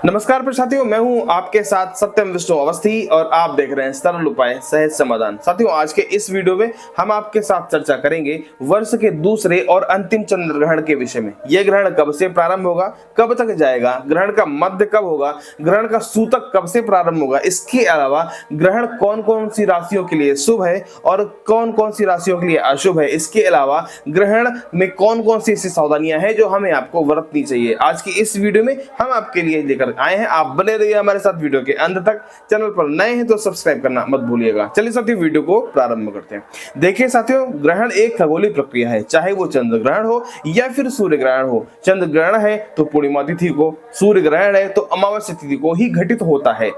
नमस्कार साथियों, मैं हूं आपके साथ सत्यम विष्णु अवस्थी और आप देख रहे हैं सरल उपाय सहज समाधान। साथियों, आज के इस वीडियो में हम आपके साथ चर्चा करेंगे वर्ष के दूसरे और अंतिम चंद्र ग्रहण के विषय में। यह ग्रहण कब से प्रारंभ होगा, कब तक जाएगा, ग्रहण का मध्य कब होगा, ग्रहण का सूतक कब से प्रारंभ होगा, इसके अलावा ग्रहण कौन कौन सी राशियों के लिए शुभ है और कौन कौन सी राशियों के लिए अशुभ है, इसके अलावा ग्रहण में कौन कौन सी ऐसी सावधानियां हैं जो हमें आपको बरतनी चाहिए। आज की इस वीडियो में हम आपके लिए लेकर आए हैं। आप बने रहिए हमारे साथ वीडियो के अंत तक। चैनल पर नए हैं तो सब्सक्राइब करना मत भूलिएगा। चलिए साथियों, वीडियो को प्रारंभ करते हैं। देखिए साथियों, ग्रहण एक खगोलीय प्रक्रिया है, चाहे वो चंद्र ग्रहण हो या फिर सूर्य ग्रहण हो। चंद्र ग्रहण है तो पूर्णिमा तिथि को, सूर्य ग्रहण है तो अमावस्या तिथि को ही घटित होता है।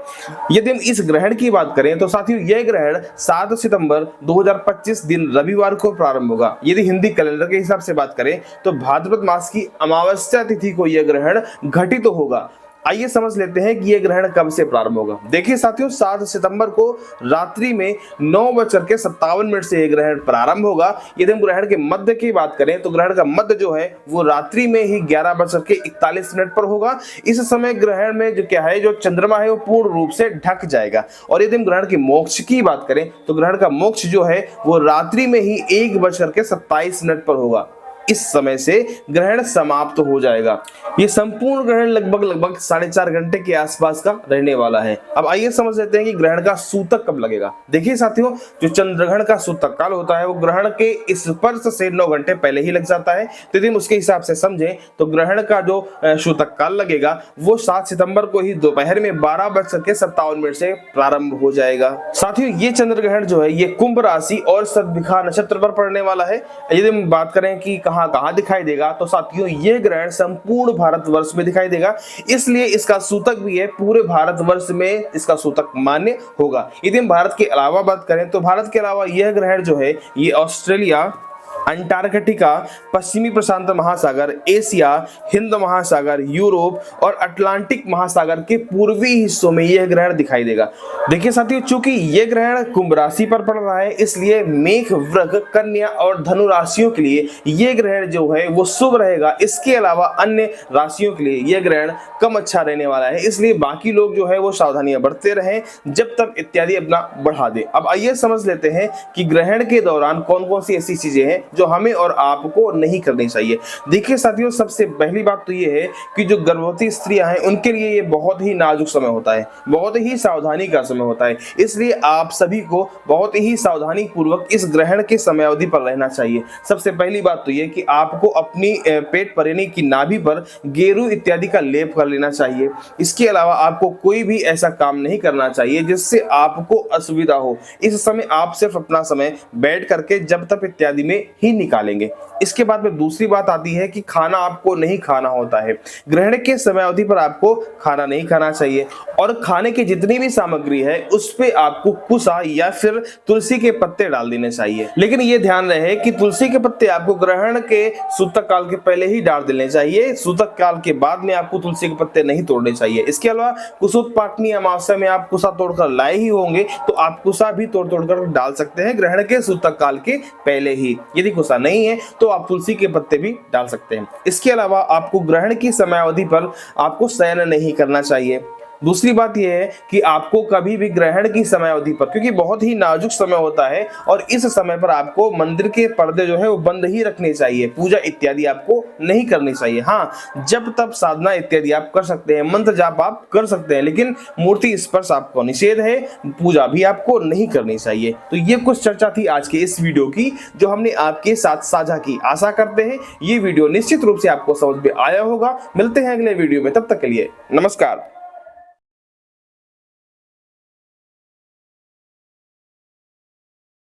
यदि हम इस ग्रहण की बात करें तो साथियों, यह ग्रहण 7 सितंबर 2025 दिन रविवार को प्रारंभ होगा। यदि हिंदी कैलेंडर के हिसाब से बात करें तो भाद्रपद मास की अमावस्या तिथि को यह ग्रहण घटित होगा। आइए समझ लेते हैं कि यह ग्रहण कब से प्रारंभ होगा। देखिए साथियों, 7 सितंबर को रात्रि में 9:57 से यह ग्रहण प्रारंभ होगा। यदि हम ग्रहण के मध्य की बात करें तो ग्रहण का मध्य जो है वो रात्रि में ही 11:41 पर होगा। इस समय ग्रहण में जो क्या है, जो चंद्रमा है वो पूर्ण रूप से ढक जाएगा। और यदि हम ग्रहण के मोक्ष की बात करें तो ग्रहण का मोक्ष जो है वो रात्रि में ही 1:27 पर होगा। इस समय से ग्रहण समाप्त हो जाएगा। ये संपूर्ण ग्रहण लगभग 4.5 घंटे के आसपास का रहने वाला है। अब आइए समझ लेते हैं कि ग्रहण का सूतक कब लगेगा। देखिए साथियों, जो चंद्रग्रहण का सूतक काल होता है वो ग्रहण के स्पर्श से 9 घंटे पहले ही लग जाता है। तो यदि हम उसके हिसाब से समझें तो ग्रहण का जो सूतक काल लगेगा वो 7 सितंबर को ही दोपहर में 12:57 से प्रारंभ हो जाएगा। साथियों, ये चंद्र ग्रहण जो है ये कुंभ राशि और सदभिखा नक्षत्र पर पड़ने वाला है। यदि हम बात करें कि कहां दिखाई देगा तो साथियों, यह ग्रहण संपूर्ण भारतवर्ष में दिखाई देगा, इसलिए इसका सूतक भी है पूरे भारतवर्ष में इसका सूतक मान्य होगा। यदि हम भारत के अलावा बात करें तो भारत के अलावा यह ग्रहण जो है ये ऑस्ट्रेलिया, अंटार्कटिका, पश्चिमी प्रशांत महासागर, एशिया, हिंद महासागर, यूरोप और अटलांटिक महासागर के पूर्वी हिस्सों में यह ग्रहण दिखाई देगा। देखिए साथियों, चूंकि यह ग्रहण कुंभ राशि पर पड़ रहा है, इसलिए मेष, वृष, कन्या और धनु राशियों के लिए यह ग्रहण जो है वो शुभ रहेगा। इसके अलावा अन्य राशियों के लिए यह ग्रहण कम अच्छा रहने वाला है, इसलिए बाकी लोग जो है वो सावधानियां बरतते रहें जब तक इत्यादि अपना बढ़ा दे। अब आइए समझ लेते हैं कि ग्रहण के दौरान कौन कौन सी ऐसी चीजें हैं जो हमें और आपको नहीं करनी चाहिए। देखिए साथियों, सबसे पहली बात तो ये है कि जो गर्भवती स्त्रियां हैं उनके लिए ये बहुत ही नाजुक समय होता है, बहुत ही सावधानी का समय होता है। इसलिए आप सभी को बहुत ही सावधानी पूर्वक इस ग्रहण के समय अवधि पर रहना चाहिए। सबसे पहली बात तो ये कि आपको अपनी पेट पर यानी कि नाभि पर गेरू इत्यादि का लेप कर लेना चाहिए। इसके अलावा आपको कोई भी ऐसा काम नहीं करना चाहिए जिससे आपको असुविधा हो। इस समय आप सिर्फ अपना समय बैठ करके जब तक इत्यादि में ही निकालेंगे। इसके बाद में दूसरी बात आती है कि खाना आपको नहीं खाना होता है। ग्रहण के समय अवधि पर आपको खाना नहीं खाना चाहिए और खाने की जितनी भी सामग्री है उस पे आपको कुसा या फिर तुलसी के पत्ते डाल देने चाहिए। लेकिन ये ध्यान रहे कि तुलसी के पत्ते आपको ग्रहण के सूतक काल के पहले ही डाल देने चाहिए। सूतक काल के बाद में आपको तुलसी के पत्ते नहीं तोड़ने चाहिए। इसके अलावा कुसुतपाटनी अमावस्या में आप कुसा तोड़कर लाए ही होंगे तो आप कुसा भी तोड़ कर डाल सकते हैं ग्रहण के सूतक काल के पहले ही। यदि कुसा नहीं है तो आप तुलसी के पत्ते भी डाल सकते हैं। इसके अलावा आपको ग्रहण की समयावधि पर आपको शयन नहीं करना चाहिए। दूसरी बात यह है कि आपको कभी भी ग्रहण की समयावधि पर, क्योंकि बहुत ही नाजुक समय होता है और इस समय पर आपको मंदिर के पर्दे जो है वो बंद ही रखने चाहिए। पूजा इत्यादि आपको नहीं करनी चाहिए। हाँ, जब तब साधना इत्यादि आप कर सकते हैं, मंत्र जाप आप कर सकते हैं, लेकिन मूर्ति स्पर्श आपको निषेध है। पूजा भी आपको नहीं करनी चाहिए। तो ये कुछ चर्चा थी आज के इस वीडियो की जो हमने आपके साथ साझा की। आशा करते हैं ये वीडियो निश्चित रूप से आपको समझ में आया होगा। मिलते हैं अगले वीडियो में, तब तक के लिए नमस्कार।